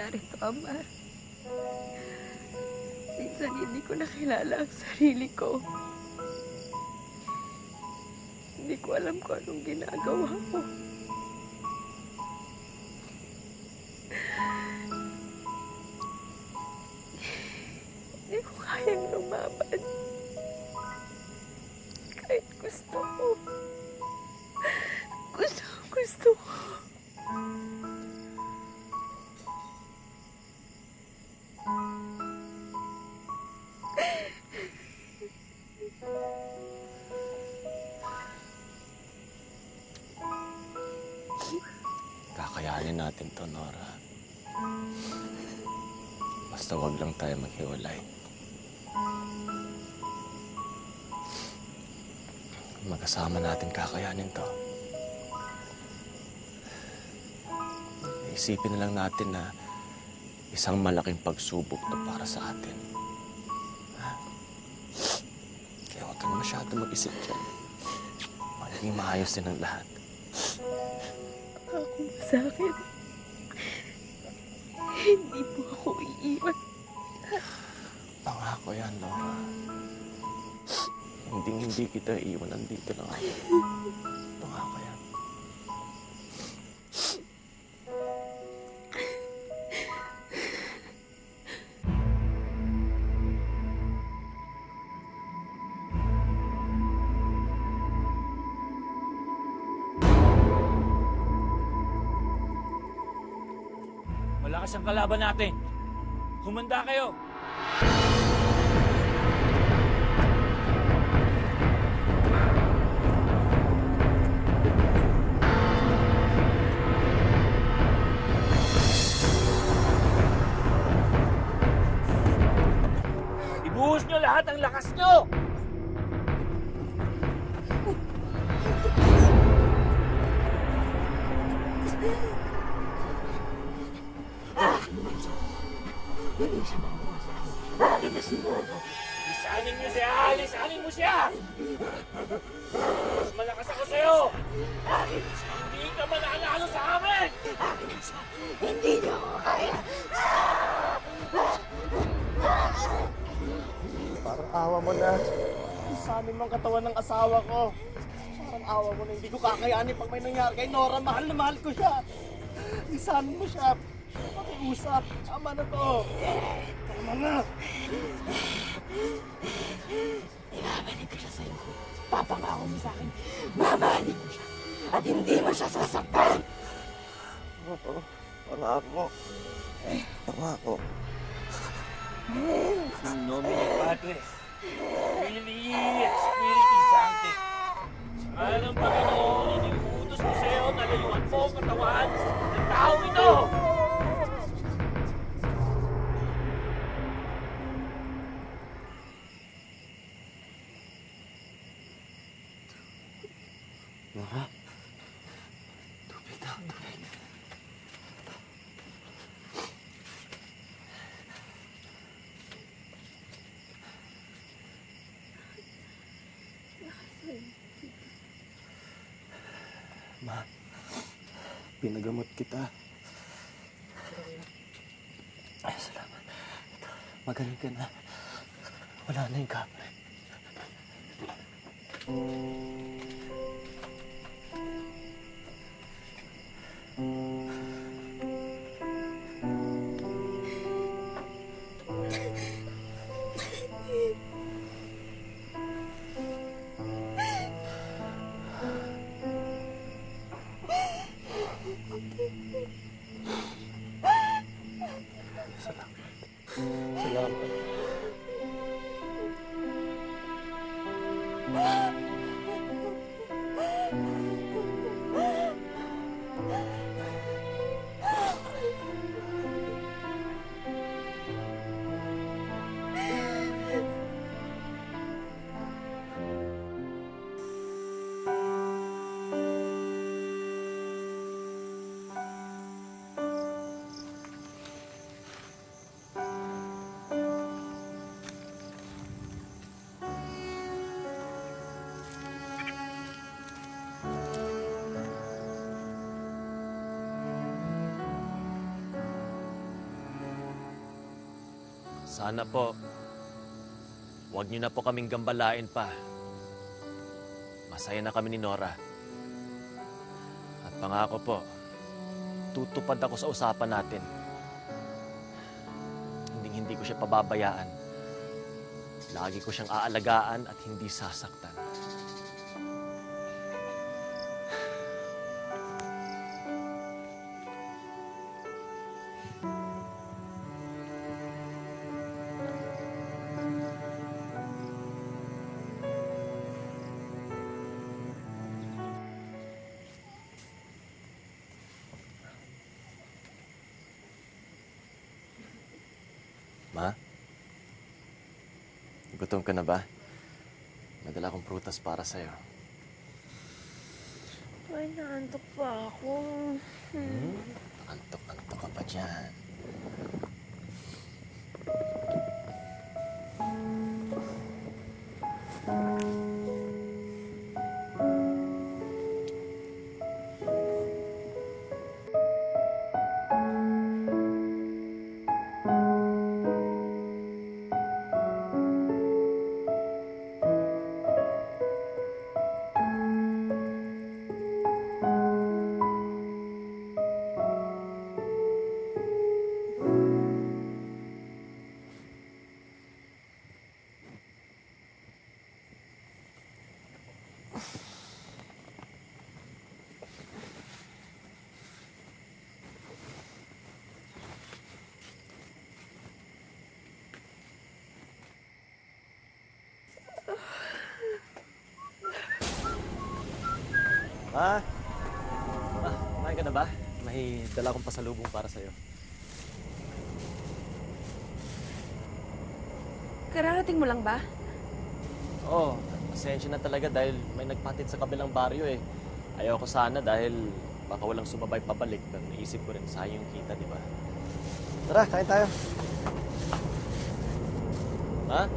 nangyari to, Ama. Minsan hindi ko nakilala ang sarili ko. Hindi ko alam kung anong ginagawa ko. Hindi ko kayang lumaban. Kahit gusto ko. Gusto ko. Kakayanin natin to, Nora. Basta wag lang tayo maghiwalay. Magkasama natin kakayanin to. Isipin na lang natin na isang malaking pagsubok to para sa atin. Ha? Kaya huwag kang masyado mag-isip dyan. Magiging maayos din ang lahat. Ako sa akin. Hindi po ako iiwan. Pangako yan, Laura. Hindi kita iiwan. Nandito lang ako. Pangako yan. Malakas ang kalaban natin. Humanda kayo. Ibuhos nyo lahat ang lakas nyo! Lisanin niyo siya! Lisanin mo siya! Mas malakas ako sa'yo! Hindi ka mananalo sa amin! Hindi niyo ako kaya. Parang awa mo na. Isanin mo ang katawan ng asawa ko. Parang awa mo na hindi ko kakayanin pag may nangyari kay Nora. Mahal na mahal ko siya. Isanin mo siya. Pakiusap. Tama na to. Tama na. Ibabalik ko siya sa'yo. Papangako mo sa akin. Mamahalin mo siya. At hindi mo siya sasaktan. Oo. Pangako. Pangako. In nomine Patris, Filii, Spiritus Sancti. Sa ngalan ng Panginoon, iniuutos ko sa iyo na layuan mo ang katawan ng taong ito! Nora. Tubig daw, tubig. Ma, pinagamot kita. Ay, salamat. Ito, magaling ka na. Wala na yung kapre. Salamat. Sana po, huwag niyo na po kaming gambalain pa. Masaya na kami ni Nora. At pangako po, tutupad ako sa usapan natin. Hindi ko siya pababayaan. Lagi ko siyang aalagaan at hindi sasaktan. Ma? Gutom ka na ba? Nadala akong prutas para sa'yo. Ay, naantok pa ako. Antok-antok ka pa dyan. Ma? Ma, kumain ka na ba? May dala akong pasalubong para sa'yo. Kararating mo lang ba? Oo, pasensya na talaga dahil may nagpatid sa kabilang baryo eh. Ayoko sana dahil baka walang sumabay pabalik. Pero naisip ko rin, sayang yung kita, di ba? Tara, kain tayo. Ma?